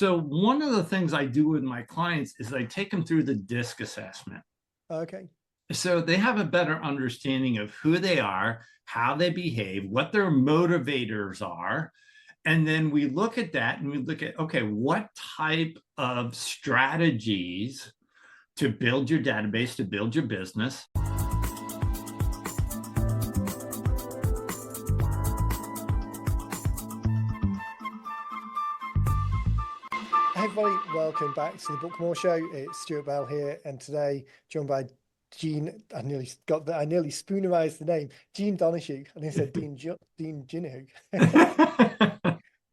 So one of the things I do with my clients is I take them through the DISC assessment. Okay. So they have a better understanding of who they are, how they behave, what their motivators are. And then we look at that and we look at, okay, what type of strategies to build your database, to build your business. Hey everybody, welcome back to the Bookmore Show. It's Stuart Bell here, and today joined by Gene. I nearly spoonerized the name, Gene Donohue. I think I said Dean Ginhu.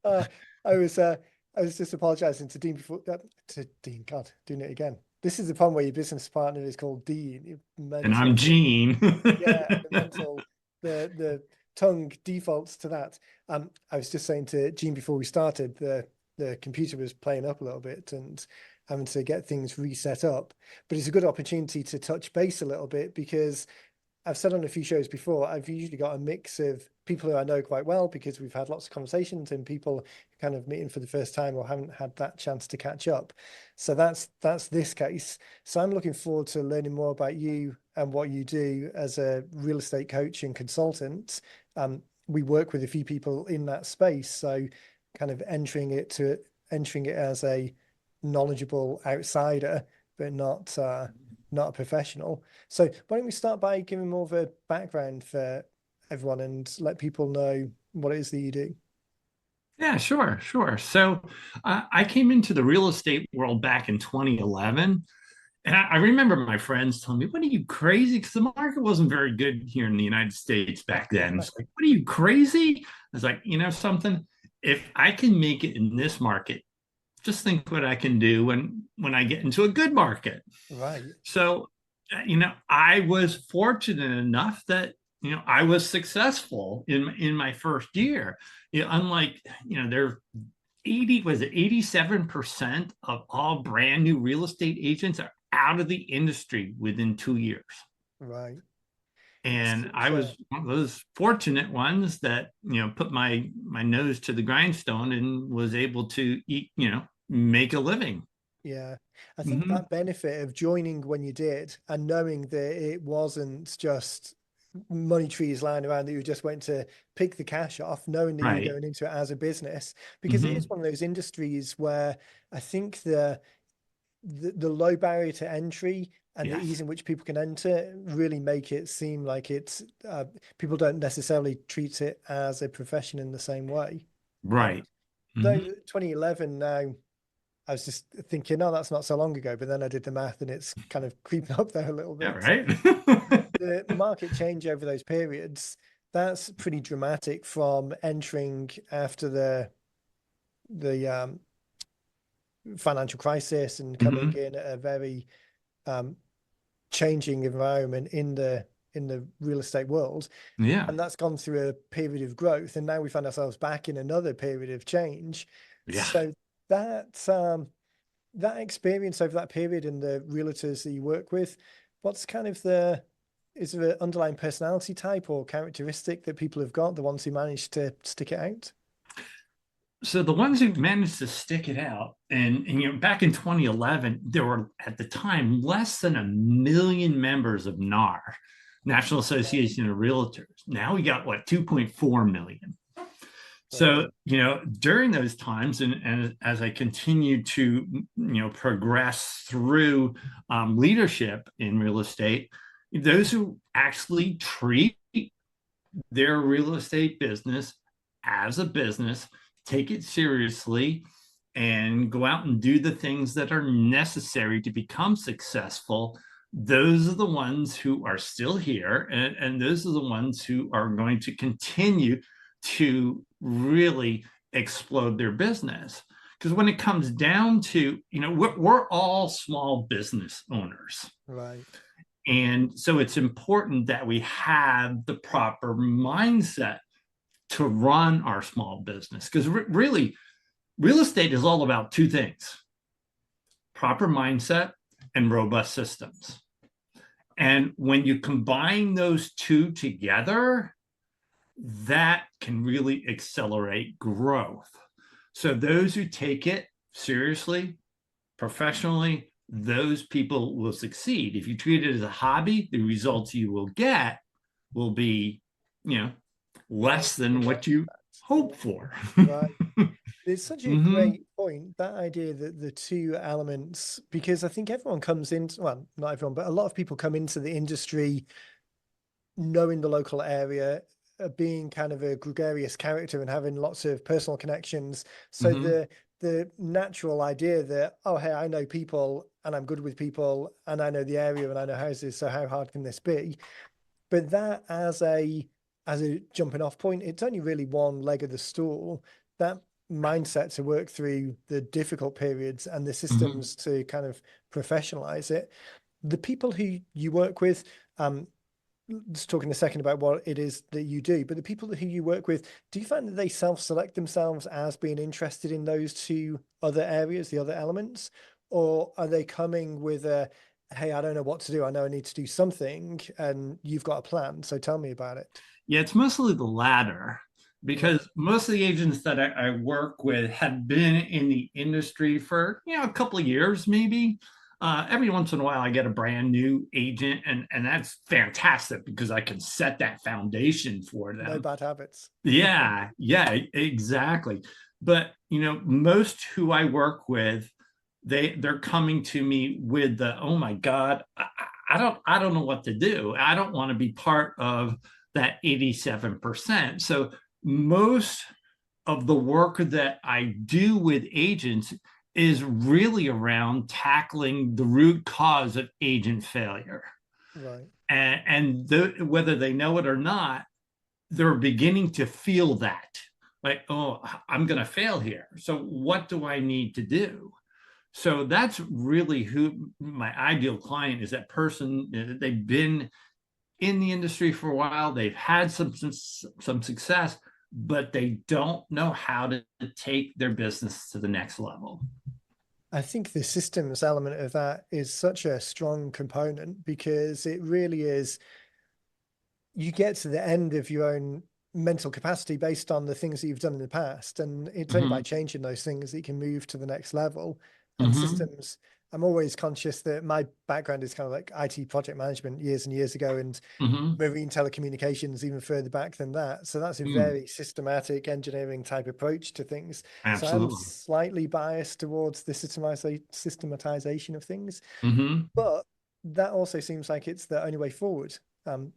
uh, I was just apologizing to Dean before to Dean. God, doing it again. This is the problem where your business partner is called Dean. And I'm Mental, Gene. yeah, the mental, the tongue defaults to that. I was just saying to Gene before we started, the computer was playing up a little bit and having to get things reset up. But it's a good opportunity to touch base a little bit because I've said on a few shows before, I've usually got a mix of people who I know quite well because we've had lots of conversations, and people kind of meeting for the first time or haven't had that chance to catch up. So that's this case. So I'm looking forward to learning more about you and what you do as a real estate coach and consultant. We work with a few people in that space, so kind of entering it as a knowledgeable outsider, but not a professional. So why don't we start by giving more of a background for everyone and let people know what it is that you do? Yeah, sure, sure. So I came into the real estate world back in 2011. And I remember my friends telling me, "What are you crazy?" Because the market wasn't very good here in the United States back then. It's like, "What are you crazy?" I was like, you know something? If I can make it in this market, just think what I can do when I get into a good market. Right. So, I was fortunate enough that I was successful in my first year. Unlike there 80 was it 87% of all brand new real estate agents are out of the industry within 2 years. Right. And Such I a, was one of those fortunate ones that put my nose to the grindstone and was able to eat, make a living. yeah. I think Hmm. that benefit of joining when you did and knowing that it wasn't just money trees lying around that you just went to pick the cash off, knowing that you were Right. going into it as a business, because it is Hmm. one of those industries where I think the low barrier to entry and the ease Yes. in which people can enter really make it seem like it's people don't necessarily treat it as a profession in the same way. And Right. though Hmm. 2011 now, I was just thinking, no, that's not so long ago. But then I did the math, and it's kind of creeping up there a little Yeah. bit. Right. The market change over those periods, that's pretty dramatic from entering after the financial crisis and coming Hmm. in at a very um, changing environment in the real estate world. Yeah. And that's gone through a period of growth, and now we find ourselves back in another period of change. Yeah. So that that experience over that period and the realtors that you work with, what's kind of is there an underlying personality type or characteristic that people have got, the ones who manage to stick it out? So the ones who managed to stick it out, and back in 2011, there were at the time less than 1 million members of NAR, National Association of Realtors. Now we got what 2.4 million. So Right. during those times, and as I continued to progress through leadership in real estate, those who actually treat their real estate business as a business, take it seriously, and go out and do the things that are necessary to become successful. Those are the ones who are still here, and those are the ones who are going to continue to really explode their business. Because when it comes down to, we're all small business owners. Right. And so it's important that we have the proper mindset to run our small business. Because really, real estate is all about two things: proper mindset and robust systems. And when you combine those two together, that can really accelerate growth. So those who take it seriously, professionally, those people will succeed. If you treat it as a hobby, the results you will get will be, you know, Far less than below what you that. hope for. Right. It's such a Hmm. great point, that idea that the two elements, because I think everyone comes into, well, not everyone, but a lot of people come into the industry knowing the local area, being kind of a gregarious character and having lots of personal connections. So Hmm. the natural idea that, oh, hey, I know people and I'm good with people and I know the area and I know houses, so how hard can this be? But that as a jumping off point, it's only really one leg of the stool. That mindset to work through the difficult periods and the Hmm. systems to kind of professionalize it. The people who you work with, just talking a second about what it is that you do, but the people who you work with, do you find that they self-select themselves as being interested in those two other areas, the other elements, or are they coming with a, hey, I don't know what to do, I know I need to do something, and you've got a plan, so tell me about it? Yeah, it's mostly the latter Right. because most of the agents that I work with have been in the industry for, a couple of years, maybe. Every once in a while, I get a brand new agent, and that's fantastic because I can set that foundation for No them. bad habits. Yeah, yeah, exactly. But most who I work with, they're coming to me with the, oh my God, I don't know what to do. I don't want to be part of that 87%. So most of the work that I do with agents is really around tackling the root cause of agent failure. Right. And whether they know it or not, they're beginning to feel that, like, oh, I'm going to fail here. So what do I need to do? So that's really who my ideal client is, that person. They've been in the industry for a while, they've had some success, but they don't know how to take their business to the next level. I think the systems element of that is such a strong component because it really is, you get to the end of your own mental capacity based on the things that you've done in the past. And it's only by Hmm. changing those things that you can move to the next level. And Hmm. systems, I'm always conscious that my background is kind of like IT project management years and years ago, and Hmm. marine telecommunications even further back than that. So that's a Mm. very systematic engineering type approach to things. So I'm Absolutely. slightly biased towards the systematization of things, Hmm. but that also seems like it's the only way forward. Um,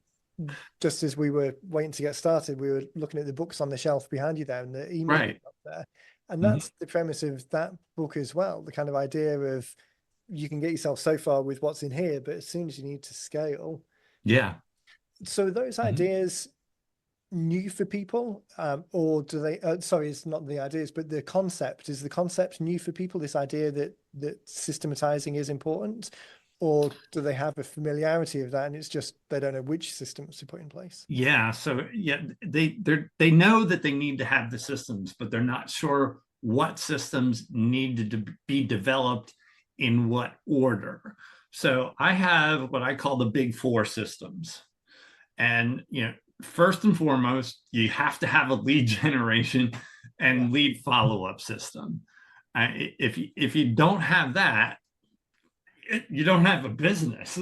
just as we were waiting to get started, we were looking at the books on the shelf behind you there and the email Right. up there. And Hmm. that's the premise of that book as well. The kind of idea of you can get yourself so far with what's in here, but as soon as you need to scale. Yeah. So those Hmm. ideas new for people, or do they, sorry, it's not the ideas, but the concept, is the concept new for people, this idea that systematizing is important, or do they have a familiarity of that and it's just they don't know which systems to put in place? Yeah. So yeah, they know that they need to have the systems, but they're not sure what systems need to be developed in what order. So I have what I call the big four systems. And first and foremost, you have to have a lead generation Yeah. and lead follow-up system. If you don't have that, you don't have a business.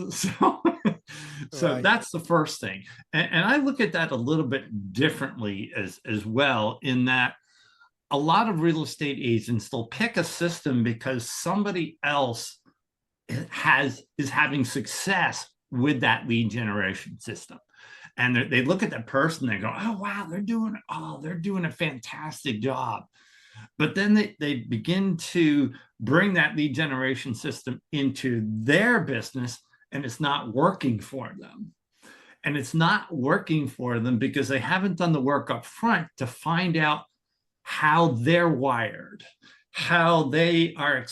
So Right. that's the first thing. And I look at that a little bit differently as well, in that a lot of real estate agents, they'll pick a system because somebody else is having success with that lead generation system, and they look at that person, they go, oh wow, they're doing a fantastic job. But then they begin to bring that lead generation system into their business, and it's not working for them. And it's not working for them because they haven't done the work up front to find out how they're wired, how they are,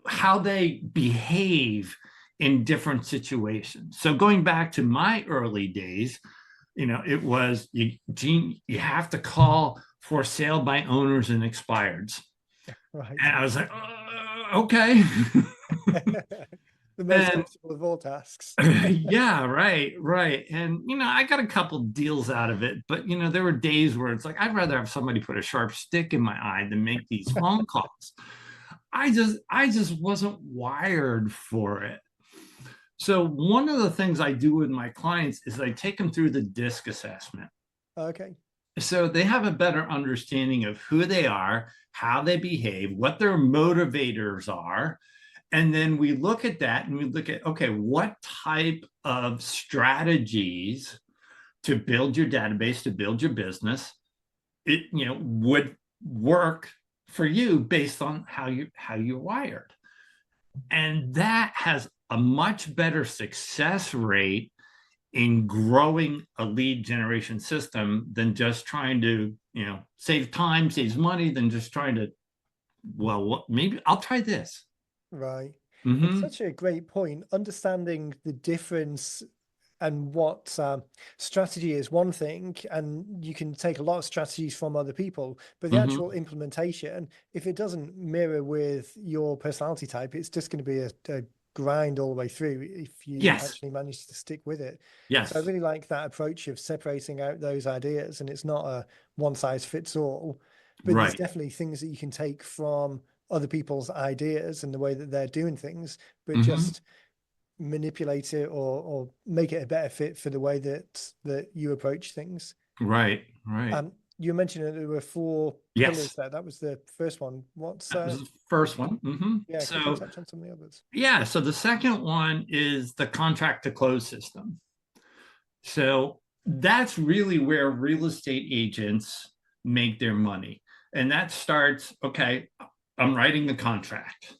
how they behave in different situations. So going back to my early days, it was, Gene, you have to call for sale by owners and expireds. Right. And I was like, okay. The most And stressful of all tasks. yeah, right, right. And I got a couple deals out of it, but there were days where it's like, I'd rather have somebody put a sharp stick in my eye than make these phone calls. I just wasn't wired for it. So one of the things I do with my clients is I take them through the DISC assessment. Okay. So they have a better understanding of who they are, how they behave, what their motivators are. And then we look at that and we look at, okay, what type of strategies to build your database, to build your business, it would work for you based on how you're wired. And that has a much better success rate in growing a lead generation system than just trying to, save time, saves money, than just trying to, well, maybe I'll try this. Right. It's Mm-hmm. such a great point. Understanding the difference and what strategy is one thing, and you can take a lot of strategies from other people, but the actual Mm-hmm. implementation, if it doesn't mirror with your personality type, it's just going to be a grind all the way through if you Yes. actually manage to stick with it. So I Yes. really like that approach of separating out those ideas, and it's not a one size fits all, but there's Right. definitely things that you can take from other people's ideas and the way that they're doing things, but Mm-hmm. just manipulate it or make it a better fit for the way that you approach things. Right. Right. You mentioned that there were four pillars Yes. there. That was the first one. What's That was the first one. Mm-hmm. yeah, could you So, touch on some of the others? yeah. So the second one is the contract to close system. So that's really where real estate agents make their money. And that starts, okay, I'm writing the contract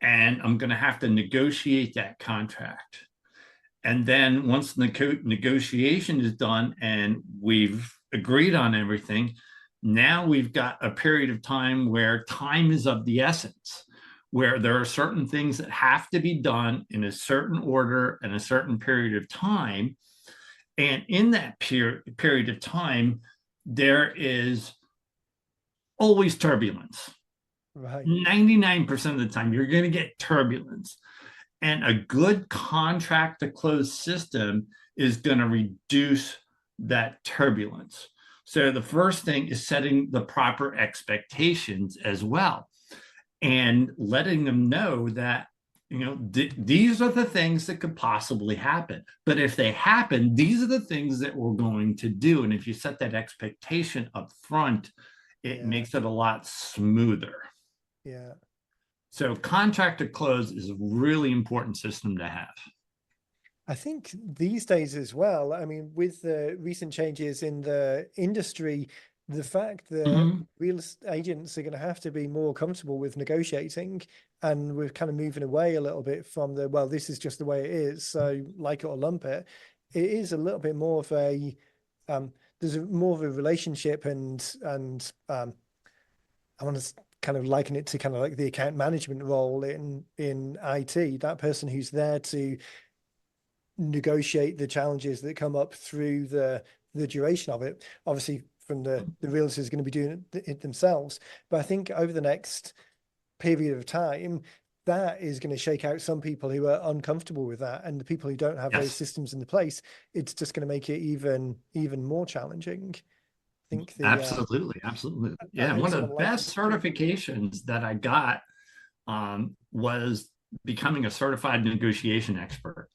and I'm going to have to negotiate that contract. And then once the negotiation is done and we've agreed on everything, now we've got a period of time where time is of the essence, where there are certain things that have to be done in a certain order and a certain period of time. And in that period of time, there is always turbulence. Right. 99% of the time, you're going to get turbulence. And a good contract to close system is going to reduce that turbulence. So the first thing is setting the proper expectations as well and letting them know that these are the things that could possibly happen, but if they happen, these are the things that we're going to do. And if you set that expectation up front, it Yeah. makes it a lot smoother. Yeah. So contract to close is a really important system to have. I think these days as well, I mean, with the recent changes in the industry, the fact that Mm-hmm. real estate agents are going to have to be more comfortable with negotiating, and we're kind of moving away a little bit from the, well, this is just the way it is, so like it or lump it. It is a little bit more of a, there's more of a relationship and I want to kind of liken it to kind of like the account management role in IT, that person who's there to negotiate the challenges that come up through the duration of it. Obviously, from the realtors are going to be doing it themselves, but I think over the next period of time, that is going to shake out some people who are uncomfortable with that, and the people who don't have those Yes, systems in the place, it's just going to make it even more challenging. I think the absolutely, absolutely. I Yeah, know one of someone the like best certifications that I got was becoming a certified negotiation expert.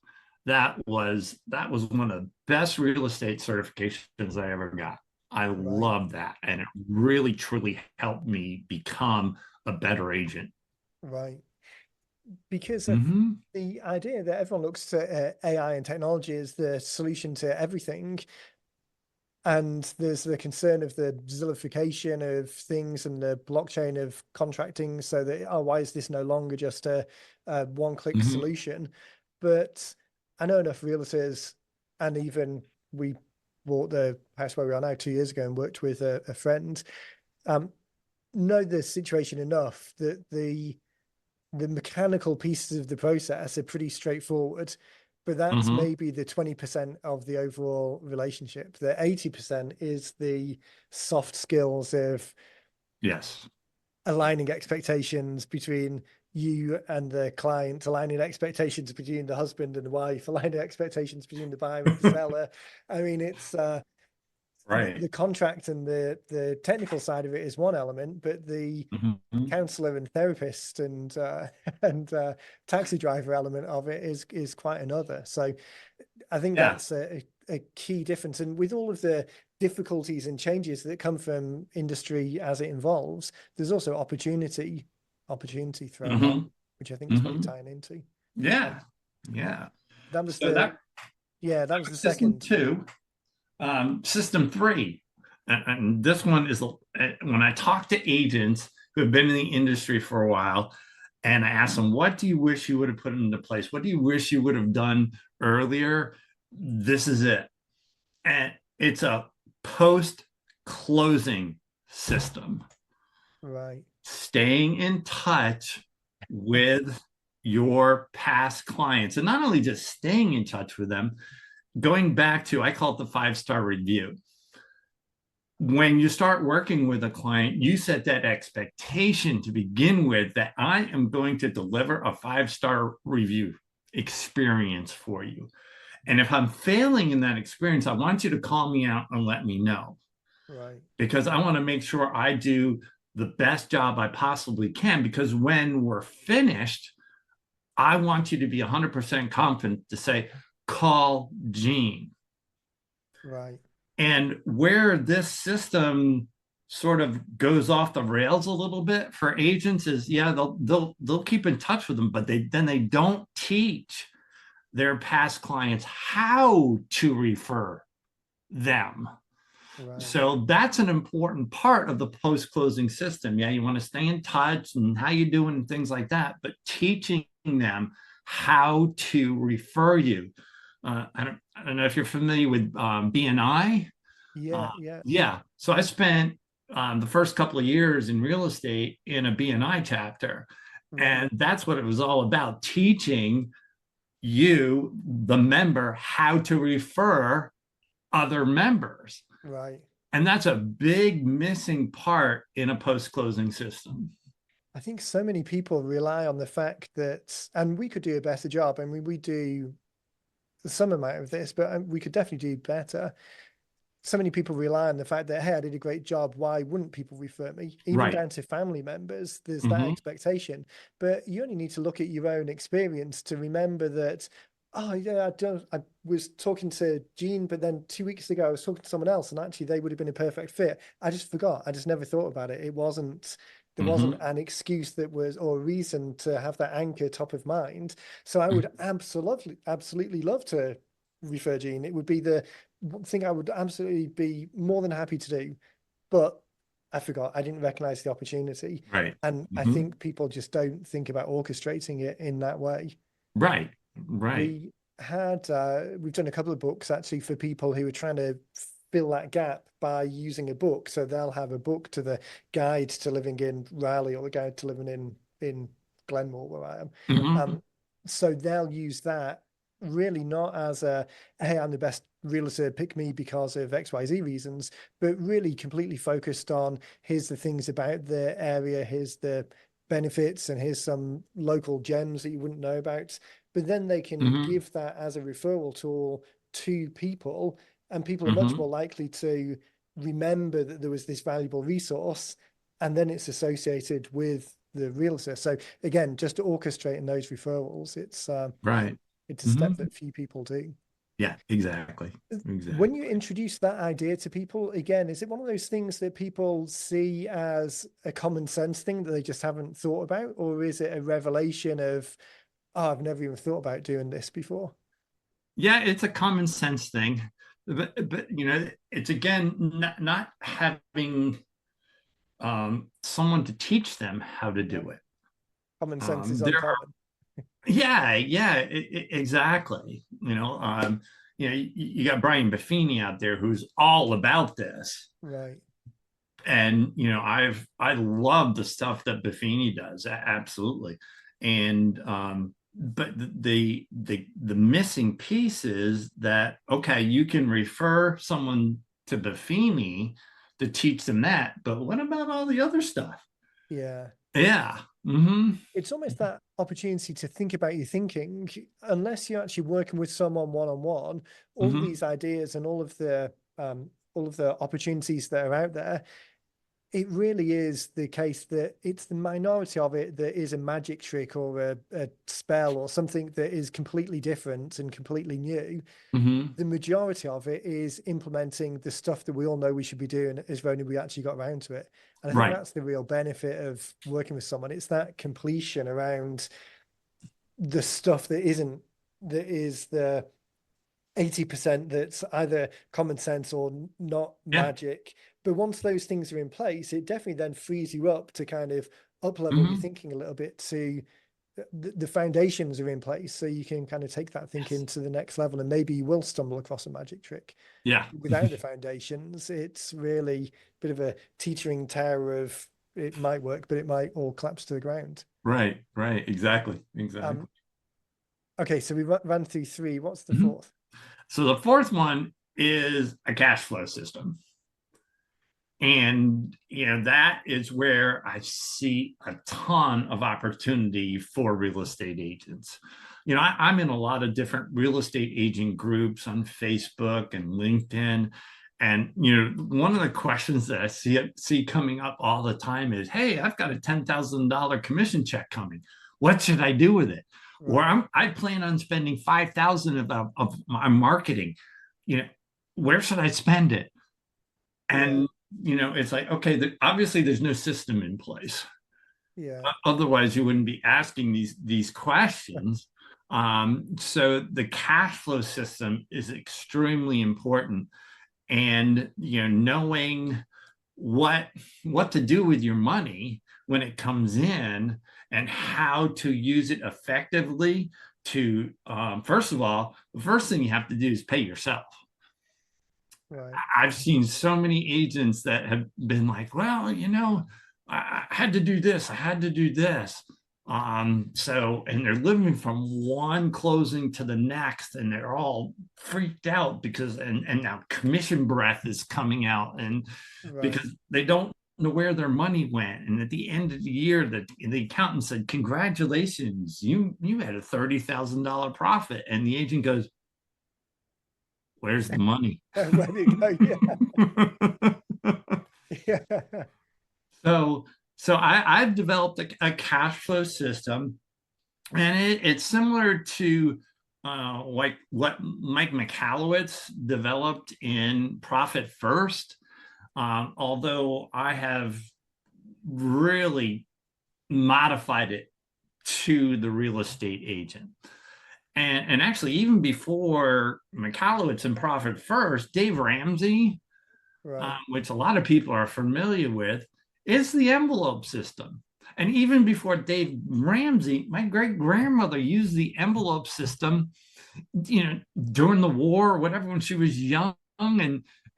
That was one of the best real estate certifications I ever got. I right, love that, and it really truly helped me become a better agent. right, because Mm-hmm. the idea that everyone looks to AI and technology as the solution to everything. And there's the concern of the zillification of things and the blockchain of contracting, so that, oh, why is this no longer just a one-click Mm-hmm. solution? But I know enough realtors, and even we bought the house where we are now 2 years ago and worked with a friend, um, know the situation enough that the mechanical pieces of the process are pretty straightforward, but that's Mm-hmm. maybe the 20% of the overall relationship. The 80% is the soft skills of Yes. aligning expectations between you and the client, aligning expectations between the husband and the wife, aligning expectations between the buyer and the seller. I mean, Right. the contract and the technical side of it is one element, but the Mhm. counselor and therapist and and taxi driver element of it is quite another. So I think Yeah. that's a key difference. And with all of the difficulties and changes that come from industry as it evolves, there's also opportunity thrown there, Hmm. which I think is what you're Hmm. tying into. Yeah. Um, Yeah. that was So that, that was the system second. two. System three, and this one is when I talk to agents who have been in the industry for a while, and I ask them, what do you wish you would have put into place? What do you wish you would have done earlier? This is it. And it's a post closing system, Right. staying in touch with your past clients, and not only just staying in touch with them, going back to, I call it the 5-star review. When you start working with a client, you set that expectation to begin with, that I am going to deliver a 5-star review experience for you. And if I'm failing in that experience, I want you to call me out and let me know, Right. because I want to make sure I do the best job I possibly can. Because when we're finished, I want you to be 100% confident to say, call Gene. Right. And where this system sort of goes off the rails a little bit for agents is, yeah, they'll keep in touch with them, but they don't teach their past clients how to refer them. Right. So that's an important part of the post-closing system. Yeah, you want to stay in touch and how you doing and things like that, but teaching them how to refer you. I don't know if you're familiar with BNI. Yeah. Yeah. Yeah. So I spent the first couple of years in real estate in a BNI chapter. Right. And that's what it was all about, teaching you, the member, how to refer other members. Right. And that's a big missing part in a post closing system. I think so many people rely on the fact that, and we could do a better job. I mean, we do some amount of this, but we could definitely do better. So many people rely on the fact that, hey, I did a great job. Why wouldn't people refer me? Even Right. down to family members, there's that Mm-hmm. expectation. But you only need to look at your own experience to remember that, oh, yeah, I was talking to Gene, but then 2 weeks ago I was talking to someone else, and actually they would have been a perfect fit. I just forgot. I just never thought about it. There wasn't Mm-hmm. an excuse that was, or a reason to have that anchor top of mind. So I would absolutely love to refer Gene. It would be the one thing I would absolutely be more than happy to do, but I forgot. I didn't recognize the opportunity. Right. And I Mm-hmm. think people just don't think about orchestrating it in that way. Right. Right. We we've done a couple of books actually for people who are trying to fill that gap by using a book. So they'll have a book to the guide to living in Raleigh or the guide to living in Glenmore, where I am. Mm-hmm. Um, so they'll use that really not as a, hey, I'm the best realtor, pick me because of XYZ reasons, but really completely focused on, here's the things about the area, here's the benefits, and here's some local gems that you wouldn't know about. But then they can Mm-hmm. give that as a referral tool to people, and people are much Mm-hmm. more likely to remember that there was this valuable resource, and then it's associated with the realtor. So again, just orchestrating those referrals, Right. it's a step Mm-hmm. that few people do. Yeah, exactly. When you Exactly. introduce that idea to people, again, is it one of those things that people see as a common sense thing that they just haven't thought about? Or is it a revelation of, oh, I've never even thought about doing this before? Yeah, it's a common sense thing. But it's again not having someone to teach them how to Right. do it. Common sense is There uncommon. Yeah, yeah, exactly. You got Brian Buffini out there who's all about this, Right. and I love the stuff that Buffini does, absolutely. And but the missing piece is that, okay, you can refer someone to Buffini to teach them that, but what about all the other stuff? Yeah. Yeah. Mm-hmm. It's almost that opportunity to think about your thinking. Unless you're actually working with someone one on one, all Mm-hmm. these ideas and all of the all of the opportunities that are out there, it really is the case that it's the minority of it that is a magic trick or a spell or something that is completely different and completely new. Hmm. The majority of it is implementing the stuff that we all know we should be doing as only we actually got around to it. And I think Right. that's the real benefit of working with someone. It's that completion around the stuff that is the 80% that's either common sense or not Yeah. magic. But once those things are in place, it definitely then frees you up to kind of up level your Hmm. thinking a little bit to the foundations are in place, so you can kind of take that thinking Yes. to the next level, and maybe you will stumble across a magic trick. Yeah. Without the foundations, it's really a bit of a teetering tower of it might work, but it might all collapse to the ground. Right. Right. Exactly. Exactly. Um, okay, so we ran through three. What's the Mhm. fourth? So the fourth one is a cash flow system. And, that is where I see a ton of opportunity for real estate agents. I'm in a lot of different real estate agent groups on Facebook and LinkedIn. And, one of the questions that I see coming up all the time is, hey, I've got a $10,000 commission check coming. What should I do with it? Or Right. I plan on spending 5,000 of my marketing. You know, where should I spend it? Yeah. And it's like, okay, obviously there's no system in place. Yeah. Otherwise, you wouldn't be asking these questions. So the cash flow system is extremely important, and knowing what to do with your money when it comes in and how to use it effectively. To first of all, the first thing you have to do is pay yourself. Right. I've seen so many agents that have been like, well, I had to do this, I had to do this. And they're living from one closing to the next, and they're all freaked out because, and now commission breath is coming out, and Right. because they don't know where their money went. And at the end of the year, the accountant said, congratulations, you had a $30,000 profit. And the agent goes, where's the money? Where do you go? Yeah. Yeah. So, I've developed a cash flow system, and it's similar to like what Mike Michalowicz developed in Profit First. Although I have really modified it to the real estate agent. And actually, even before Michalowicz and Profit First, Dave Ramsey, Right. which a lot of people are familiar with, is the envelope system. And even before Dave Ramsey, my great grandmother used the envelope system, during the war or whatever when she was young,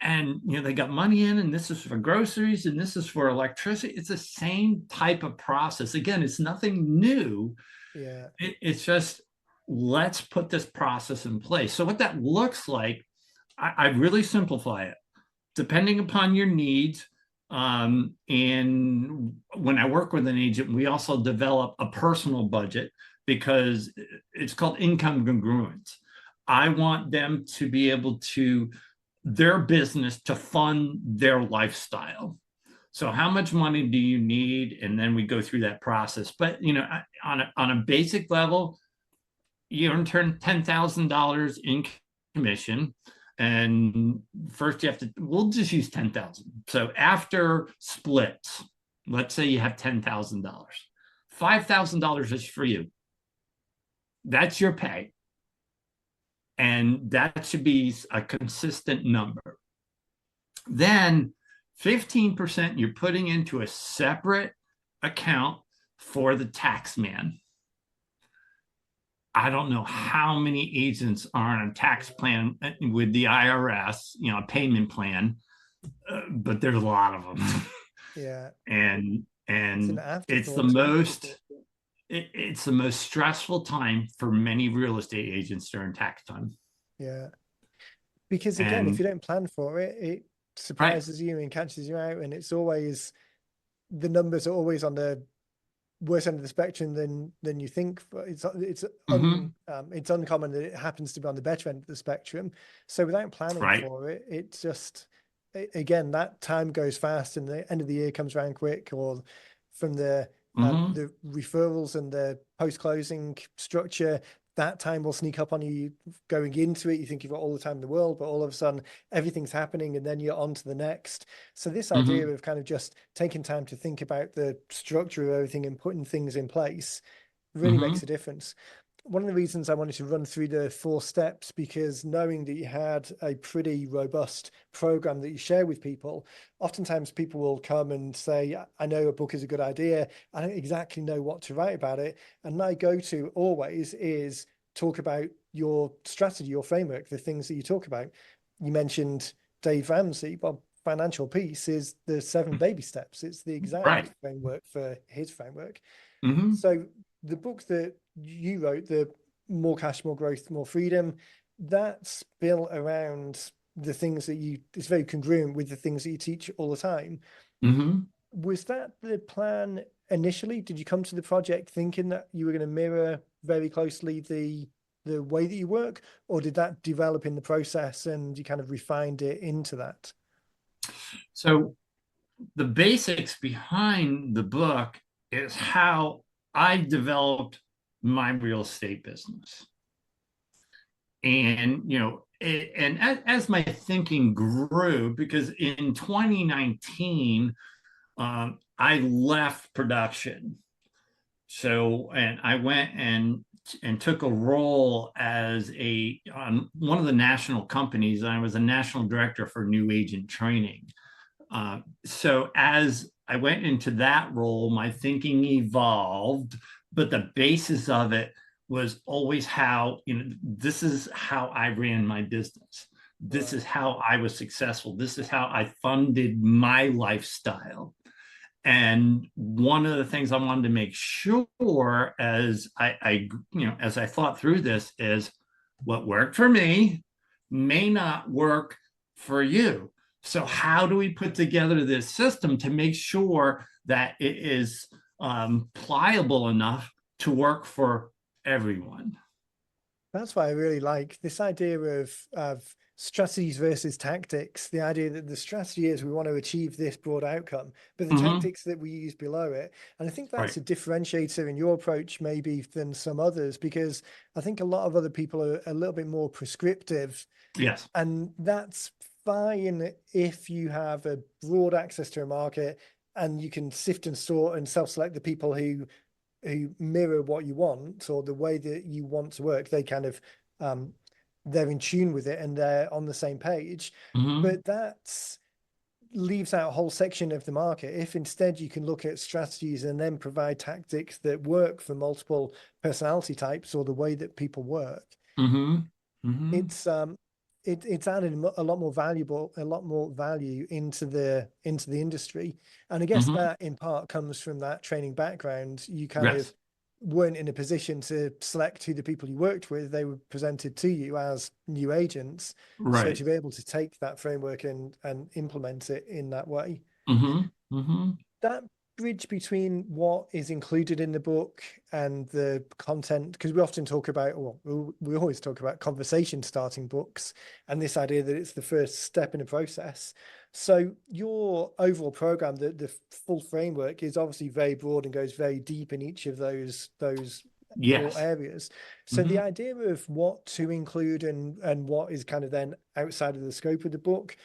and they got money in, and this is for groceries, and this is for electricity. It's the same type of process. Again, it's nothing new. Yeah. It's just, let's put this process in place. So what that looks like, I really simplify it depending upon your needs. And when I work with an agent, we also develop a personal budget because it's called income congruence. I want them to be able to, their business to fund their lifestyle. So how much money do you need? And then we go through that process. But on a basic level, you earn $10,000 in commission. And first you have to, we'll just use 10,000. So after splits, let's say you have $10,000. $5,000 is for you. That's your pay. And that should be a consistent number. Then 15% you're putting into a separate account for the tax man. I don't know how many agents are on a tax plan with the IRS, a payment plan, but there's a lot of them. Yeah. and It's an and it's the afterthought. most it's the most stressful time for many real estate agents during tax time. Yeah. Because again, if And you don't plan for it, it right. surprises you and catches you out, and it's always the numbers are always on the worse end of the spectrum than you think. Mm-hmm. It's uncommon that it happens to be on the better end of the spectrum. So without planning Right. for it, it's just again, that time goes fast and the end of the year comes around quick, or from Mm-hmm. the referrals and the post-closing structure, that time will sneak up on you going into it. You think you've got all the time in the world, but all of a sudden everything's happening and then you're on to the next. So this idea Mm-hmm. of kind of just taking time to think about the structure of everything and putting things in place really Mm-hmm. makes a difference. One of the reasons I wanted to run through the 4 steps, because knowing that you had a pretty robust program that you share with people, oftentimes people will come and say, I know a book is a good idea. I don't exactly know what to write about it. And my go-to always is talk about your strategy, your framework, the things that you talk about. You mentioned Dave Ramsey. Well, financial peace is the 7 baby steps. It's the exact Right. framework for his framework. Mm-hmm. So the book that you wrote, the More Cash, More Growth, More Freedom, that's built around the things that it's very congruent with the things that you teach all the time. Mm-hmm. Was that the plan initially? Did you come to the project thinking that you were going to mirror very closely the way that you work, or did that develop in the process and you kind of refined it into that? So the basics behind the book is how I developed my real estate business. And, and as my thinking grew, because in 2019, I left production. So, and I went and took a role as a on one of the national companies. I was a national director for new agent training. So as I went into that role, my thinking evolved, but the basis of it was always how, this is how I ran my business. This is Right. how I was successful. This is how I funded my lifestyle. And one of the things I wanted to make sure as as I thought through this is what worked for me may not work for you. So Yeah. how do we put together this system to make sure that it is pliable enough to work for everyone? That's why I really like this idea of strategies versus tactics. The idea that the strategy is we want to achieve this broad outcome, but the Mm-hmm. tactics that we use below it. And I think Right. that's a differentiator in your approach maybe than some others, because I think a lot of other people are a little bit more prescriptive, Yes. and that's fine if you have a broad access to a market and you can sift and sort and self-select the people who mirror what you want or the way that you want to work. They kind of um, they're in tune with it and they're on the same page. Mm-hmm. But that leaves out a whole section of the market. If instead you can look at strategies and then provide tactics that work for multiple personality types or the way that people work, Mm-hmm. Mm-hmm. it's it's added a lot more value into the industry. And I guess Mm-hmm. that in part comes from that training background. You kind of Yes. weren't in a position to select who the people you worked with. They were presented to you as new agents. So Right. to be able to take that framework and implement it in that way, Mm-hmm. Mm-hmm. that bridge between what is included in the book and the content, because we often talk about, well, we always talk about conversation starting books and this idea that it's the first step in a process. So your overall program, the full framework is obviously very broad and goes very deep in each of those four Yes. areas. So the Mm-hmm. idea of what to include and what is kind of then outside of the scope of the book,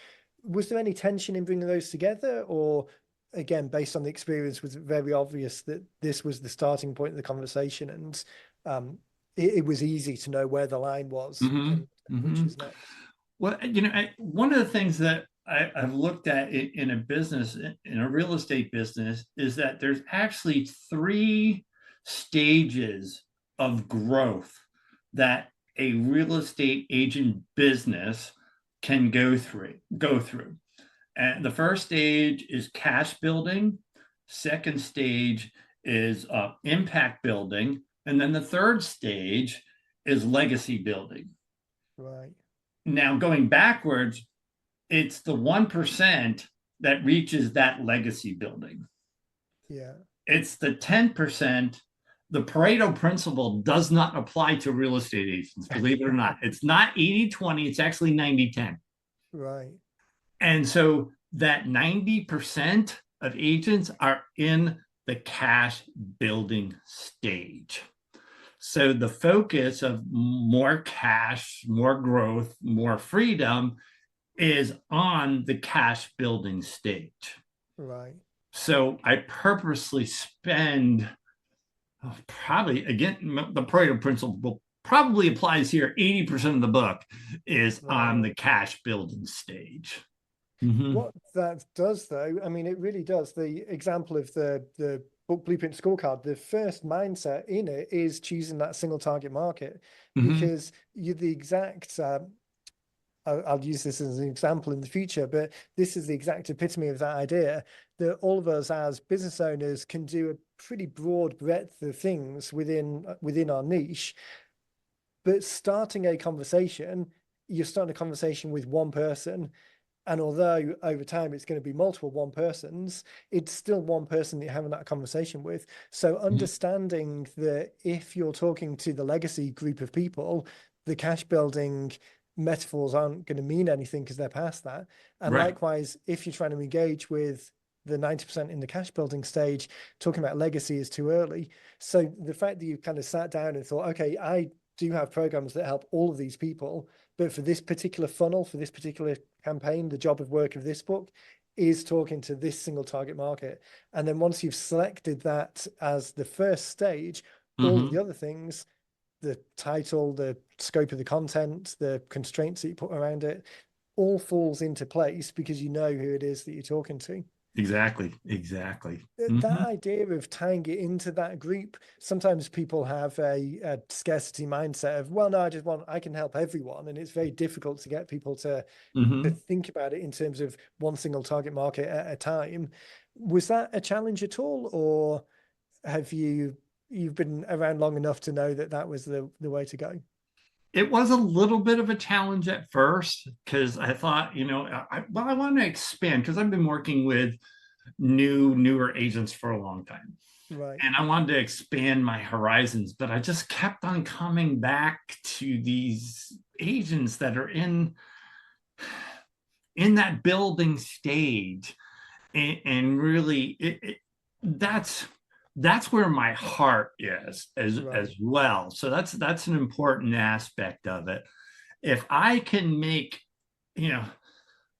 was there any tension in bringing those together, or again, based on the experience, was it very obvious that this was the starting point of the conversation, and it was easy to know where the line was Mm-hmm. and which Mm-hmm. was next? Well, one of the things that I've looked at in a business, in a real estate business, is that there's actually three stages of growth that a real estate agent business can go through. And the first stage is cash building. Second stage is impact building. And then the third stage is legacy building. Right. Now, going backwards, it's the 1% that reaches that legacy building. Yeah. It's the 10%. The Pareto principle does not apply to real estate agents, believe it or not. It's not 80-20, it's actually 90-10. Right. And so that 90% of agents are in the cash building stage. So the focus of more cash, more growth, more freedom is on the cash building stage. Right. So I purposely spend probably, again, the Pareto principle probably applies here. 80% of the book is on Right. the cash building stage. Mm-hmm. What that does, though, I mean, it really does. The example of the book blueprint scorecard, the first mindset in it is choosing that single target market, Mm-hmm. because you're the exact. I'll use this as an example in the future, but this is the exact epitome of that idea that all of us as business owners can do a pretty broad breadth of things within our niche. But starting a conversation, you're starting a conversation with one person. And although over time it's going to be multiple one persons, it's still one person that you're having that conversation with. So understanding that if you're talking to the legacy group of people, the cash building metaphors aren't going to mean anything because they're past that. And Right. likewise, if you're trying to engage with the 90% in the cash building stage, talking about legacy is too early. So the fact that you kind of sat down and thought, okay, I do have programs that help all of these people, but for this particular funnel, for this particular campaign, the job of work of this book is talking to this single target market. And then once you've selected that as the first stage, all of Mm-hmm. the other things, the title, the scope of the content, the constraints that you put around it, all falls into place because you know who it is that you're talking to. Exactly. Exactly. That Mm-hmm. idea of tying it into that group, sometimes people have a scarcity mindset of, well, no, I can help everyone. And it's very difficult to get people to Mm-hmm. think about it in terms of one single target market at a time. Was that a challenge at all? Or have you've been around long enough to know that that was the way to go? It was a little bit of a challenge at first because I thought, I want to expand because I've been working with newer agents for a long time. Right. And I wanted to expand my horizons, but I just kept on coming back to these agents that are in that building stage. And really that's that's where my heart is as Right. well. So that's an important aspect of it. If I can make, you know,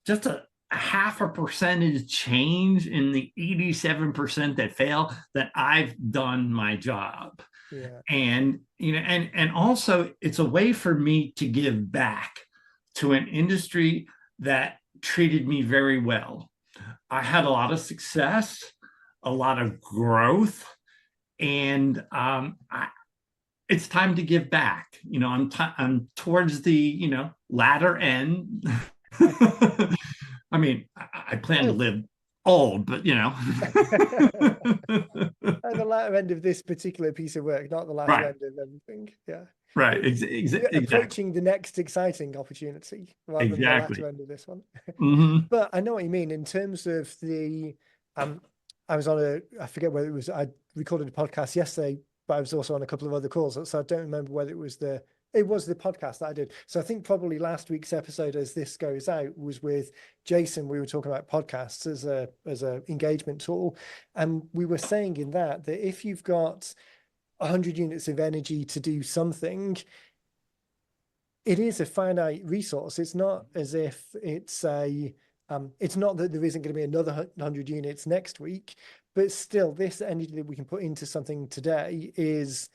just a half a percentage change in the 87% that fail, that I've done my job. Yeah. And and also it's a way for me to give back to an industry that treated me very well. I had a lot of success, a lot of growth, and it's time to give back. I'm towards the latter end. I mean, I plan to live old, but At the latter end of this particular piece of work, not the latter right, end of everything. Yeah. right, You're exactly, approaching the next exciting opportunity rather than the latter exactly. end of this one. Hmm. But I know what you mean in terms of um, I was on I forget whether it was, I recorded a podcast yesterday, but I was also on a couple of other calls. So I don't remember whether it was the podcast that I did. So I think probably last week's episode, as this goes out, was with Jason. We were talking about podcasts as a engagement tool. And we were saying in that if you've got 100 units of energy to do something, it is a finite resource. It's not as if it's not that there isn't going to be another 100 units next week, but still, this energy that we can put into something today is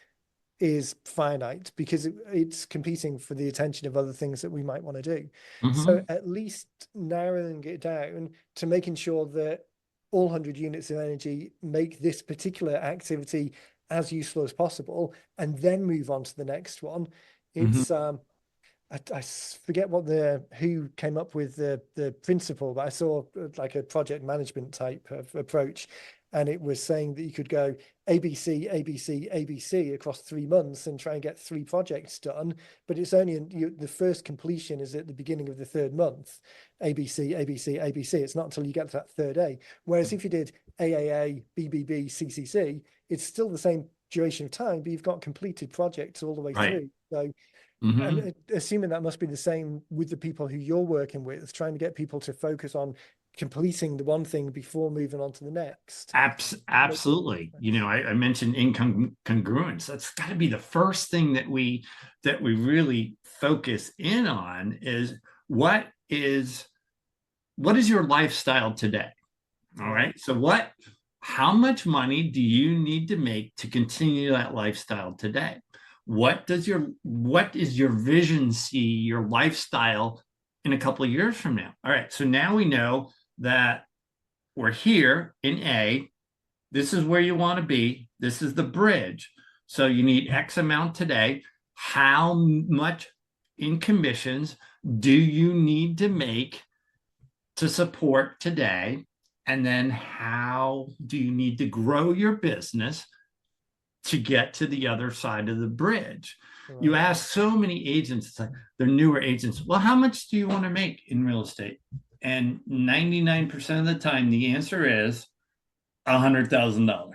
finite because it's competing for the attention of other things that we might want to do. So Hmm. at least narrowing it down to making sure that all 100 units of energy make this particular activity as useful as possible, and then move on to the next one. Hmm. It's I forget who came up with the principle, but I saw like a project management type of approach, and it was saying that you could go ABC, ABC, ABC across 3 months and try and get 3 projects done, but it's only the first completion is at the beginning of the third month. ABC, ABC, ABC. It's not until you get to that third A. Whereas if you did AAA, BBB, CCC, it's still the same duration of time, but you've got completed projects all the way Right. through. So, Hmm. and assuming that must be the same with the people who you're working with, trying to get people to focus on completing the one thing before moving on to the next. Makes a Absolutely. difference. I mentioned incongruence. That's got to be the first thing that we really focus in on is what is what is your lifestyle today? All Right, right. So how much money do you need to make to continue that lifestyle today? What is your vision see your lifestyle in a couple of years from now? All right. So now we know that we're here in A. This is where you want to be. This is the bridge. So you need X amount today. How much in commissions do you need to make to support today? And then how do you need to grow your business to get to the other side of the bridge? You right. ask so many agents, it's like they're newer agents, well, how much do you want to make in real estate? And 99% of the time, the answer is $100,000.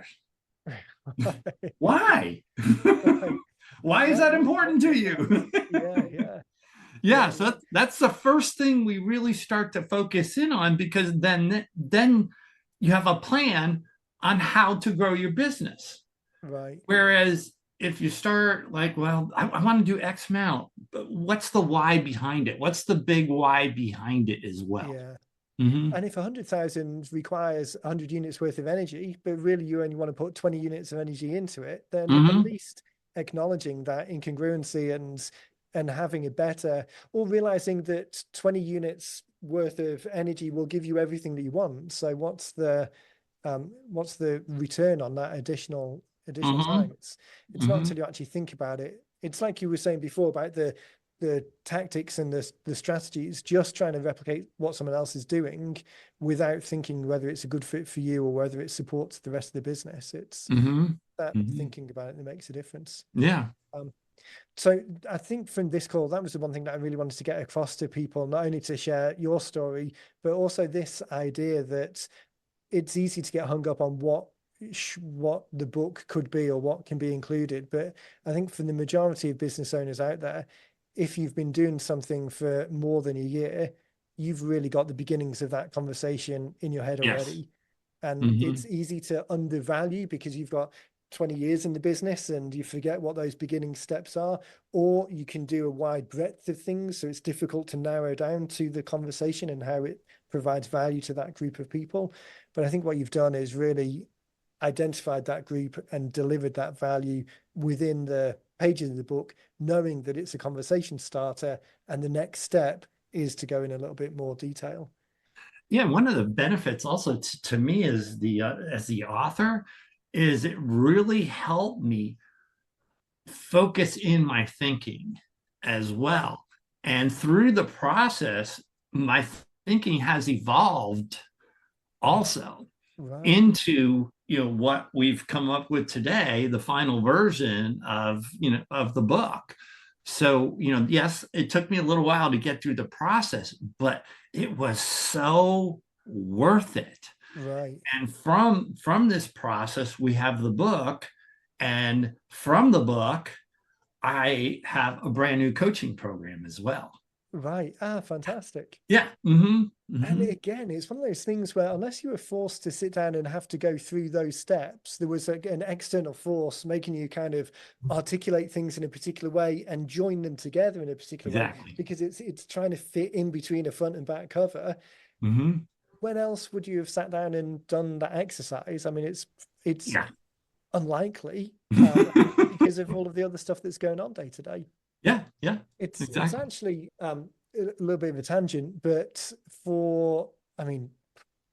Right, Why? right. Why is that important What's to the plan? you? Yeah, yeah, Yeah, yeah, so yeah. that's the first thing we really start to focus in on because then you have a plan on how to grow your business. Right. Whereas if you start like, well, I want to do X amount, but what's the why behind it? What's the big why behind it as well? Yeah. Mm-hmm. And if 100,000 requires 100 units worth of energy, but really you only want to put 20 units of energy into it, then at Mm-hmm. least acknowledging that incongruency and having a better, or realizing that 20 units worth of energy will give you everything that you want. So what's the return on that additional Mm-hmm. time? It's not Mm-hmm. until you actually think about it. It's like you were saying before about the tactics and the strategies, just trying to replicate what someone else is doing without thinking whether it's a good fit for you or whether it supports the rest of the business. It's Mm-hmm. that Mm-hmm. thinking about it that makes a difference. Yeah. Um, so I think from this call, that was the one thing that I really wanted to get across to people, not only to share your story, but also this idea that it's easy to get hung up on what the book could be or what can be included. But I think for the majority of business owners out there, if you've been doing something for more than a year, you've really got the beginnings of that conversation in your head Yes. already. And Mm-hmm. it's easy to undervalue because you've got 20 years in the business and you forget what those beginning steps are, or you can do a wide breadth of things. So it's difficult to narrow down to the conversation and how it provides value to that group of people. But I think what you've done is really identified that group and delivered that value within the pages of the book, knowing that it's a conversation starter. And the next step is to go in a little bit more detail. Yeah, one of the benefits also to me is the as the author is it really helped me focus in my thinking as well. And through the process, my thinking has evolved also Right, into what we've come up with today, the final version of of the book. So yes, it took me a little while to get through the process, but it was so worth it. right. And from this process we have the book, and from the book I have a brand new coaching program as well. Right. Ah, fantastic. Yeah. Mm-hmm. And Mm-hmm. again, it's one of those things where unless you were forced to sit down and have to go through those steps, there was an external force making you kind of articulate things in a particular way and join them together in a particular way Exactly. because it's trying to fit in between a front and back cover. Mm-hmm. When else would you have sat down and done that exercise? I mean, it's Yeah. unlikely because of all of the other stuff that's going on day to day. Yeah. Yeah. It's Exactly. actually a little bit of a tangent, but for I mean,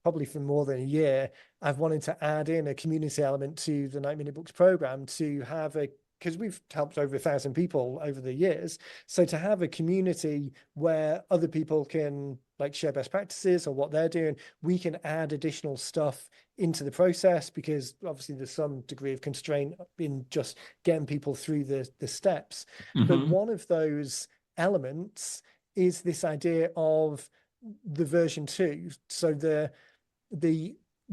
probably for more than a year, I've wanted to add in a community element to the 9 Minute Books program to have a because we've helped over 1,000 people over the years. So to have a community where other people can like share best practices or what they're doing, we can add additional stuff into the process because obviously there's some degree of constraint in just getting people through the steps. But Mm-hmm. one of those elements is this idea of the version 2. So the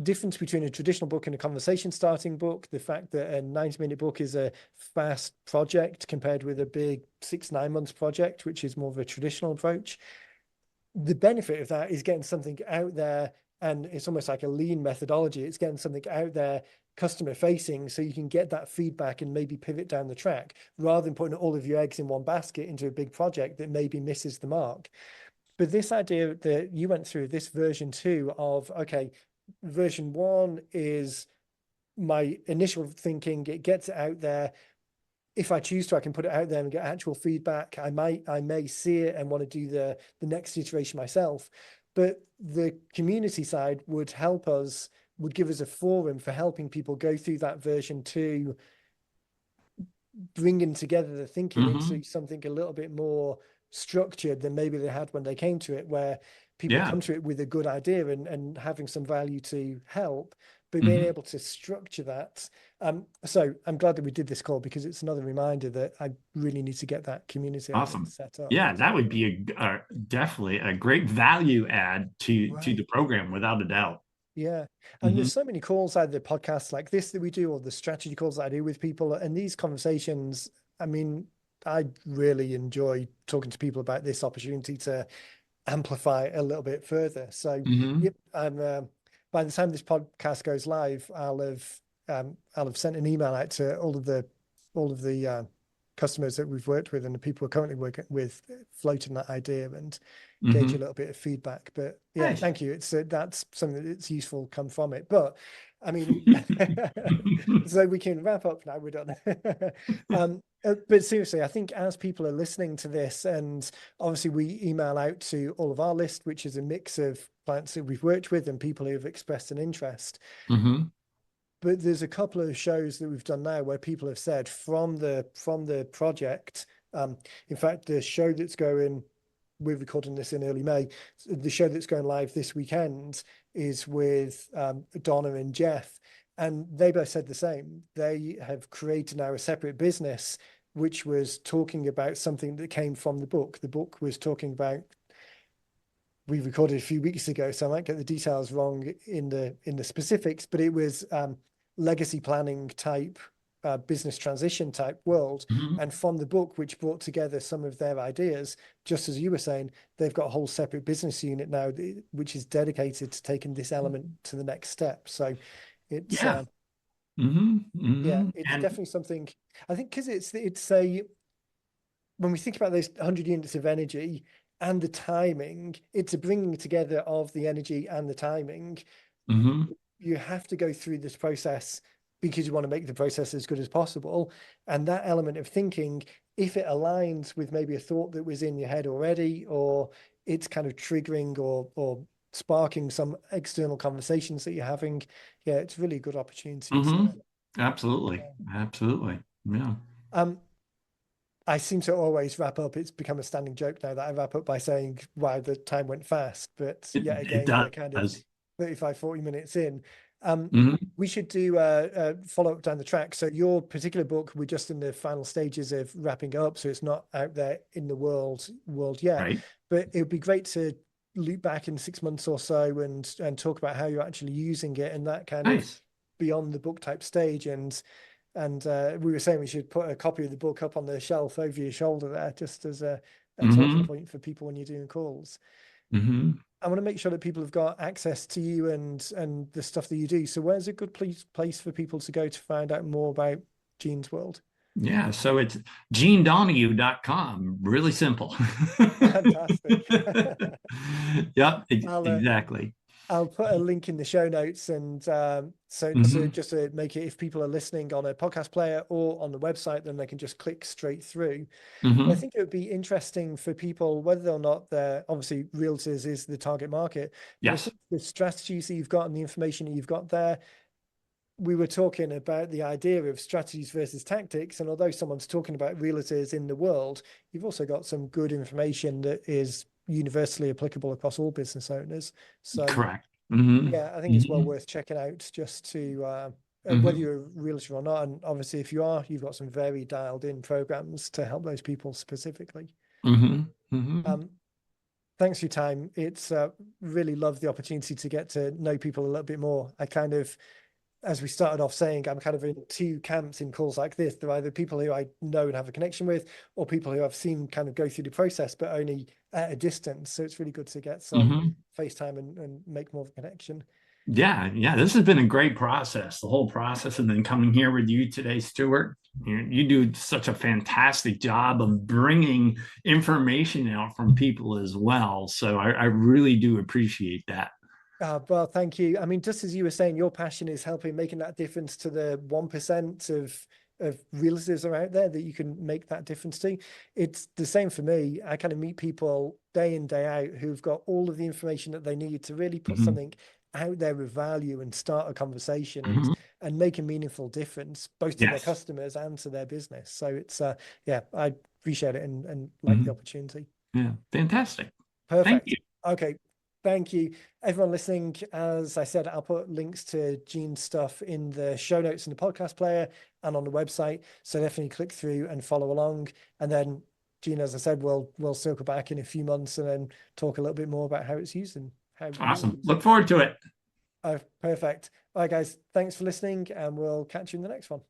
difference between a traditional book and a conversation starting book, the fact that a 90-minute book is a fast project compared with a big 6-9 months project, which is more of a traditional approach. The benefit of that is getting something out there, and it's almost like a lean methodology. It's getting something out there customer facing, so you can get that feedback and maybe pivot down the track rather than putting all of your eggs in one basket into a big project that maybe misses the mark. But this idea that you went through, this version 2 of, okay, version 1 is my initial thinking, it gets it out there. If I choose to, I can put it out there and get actual feedback. I may see it and want to do the next iteration myself. But the community side would help us, would give us a forum for helping people go through that version 2, bringing together the thinking into something a little bit more structured than maybe they had when they came to it, where people Yeah. come to it with a good idea and having some value to help, but being able to structure that. So I'm glad that we did this call, because it's another reminder that I really need to get that community element Awesome. set up. Yeah, that would be definitely a great value add to Right. the program, without a doubt. Yeah. And Hmm. there's so many calls, either podcasts like this that we do, or the strategy calls that I do with people. And these conversations, I mean, I really enjoy talking to people about this opportunity to amplify a little bit further. So, Hmm. yep, I'm by the time this podcast goes live, I'll have sent an email out to all of the customers that we've worked with and the people we're currently working with, floating that idea and gauge a Hmm. little bit of feedback. But yeah, Nice. thank you. It's that's something that's useful come from it. But I mean, so we can wrap up now. We're done. But seriously, I think as people are listening to this, and obviously we email out to all of our list, which is a mix of clients that we've worked with and people who have expressed an interest. Hmm. But there's a couple of shows that we've done now where people have said from the project. In fact, the show that's going, we're recording this in early May. The show that's going live this weekend is with Donna and Jeff, and they both said the same. They have created now a separate business which was talking about something that came from the book. The book was talking about, we recorded a few weeks ago, so I might get the details wrong in the specifics, but it was legacy planning type, business transition type world. Hmm. And from the book, which brought together some of their ideas, just as you were saying, they've got a whole separate business unit now, which is dedicated to taking this element to the next step. So it's Yeah. Hmm. yeah, Hmm. it's And definitely something, I think, because it's a, when we think about those 100 units of energy and the timing, it's a bringing together of the energy and the timing. hmm. You have to go through this process because you want to make the process as good as possible. And that element of thinking, if it aligns with maybe a thought that was in your head already, or it's kind of triggering or sparking some external conversations that you're having, yeah, it's really a good opportunity. Hmm. So, Absolutely. Absolutely. Yeah. um, I seem to always wrap up. It's become a standing joke now that I wrap up by saying, wow, the time went fast. But yet It again, we're kind of does. 35, 40 minutes in. Um, Hmm. we should do a follow up down the track. So your particular book, we're just in the final stages of wrapping up. So it's not out there in the world yet. Right. But it would be great to loop back in 6 months or so and talk about how you're actually using it and that kind of Nice. beyond the book type stage. And we were saying we should put a copy of the book up on the shelf over your shoulder there, just as a talking Hmm. point for people when you're doing calls. Hmm. I want to make sure that people have got access to you and the stuff that you do. So where's a good place for people to go to find out more about Gene's World? Yeah, so it's GeneDonohue.com. Really simple. Fantastic. Yep, I'll exactly. I'll put a link in the show notes, and so Hmm. just to make it, if people are listening on a podcast player or on the website, then they can just click straight through. But I Hmm. think it would be interesting for people, whether or not they're, obviously realtors is the target market, but I Yes. think the strategies that you've got and the information that you've got there, we were talking about the idea of strategies versus tactics. And although someone's talking about realtors in the world, you've also got some good information that is universally applicable across all business owners. So Correct. Hmm. yeah, I think it's well Hmm. worth checking out, just to whether Hmm. you're a realtor or not. And obviously, if you are, you've got some very dialed in programs to help those people specifically. Hmm. Hmm. Um, Thanks for your time. It's really love the opportunity to get to know people a little bit more. I kind of, as we started off saying, I'm kind of in two camps in calls like this. There are either people who I know and have a connection with, or people who I've seen kind of go through the process, but only at a distance. So it's really good to get some Mhm. FaceTime and make more of a connection. Yeah, yeah, this has been a great process, the whole process, and then coming here with you today, Stuart. You do such a fantastic job of bringing information out from people as well. So I really do appreciate that. Well, thank you. I mean, just as you were saying, your passion is helping making that difference to the 1% of realtors are out there that you can make that difference to. It's the same for me. I kind of meet people day in, day out who've got all of the information that they need to really put Mhm. something out there of value and start a conversation Mhm. and make a meaningful difference both to their Yes. customers and to their business. So it's yeah, I appreciate it and like the Mhm. opportunity. Yeah, fantastic. Thank Perfect. you. Okay. Thank you. Everyone listening, as I said, I'll put links to Gene's stuff in the show notes in the podcast player and on the website. So definitely click through and follow along. And then Gene, as I said, we'll circle back in a few months and then talk a little bit more about how it's used and how you'll Awesome. use it. Look forward to it. Oh, perfect. All right, guys. Thanks for listening, and we'll catch you in the next one.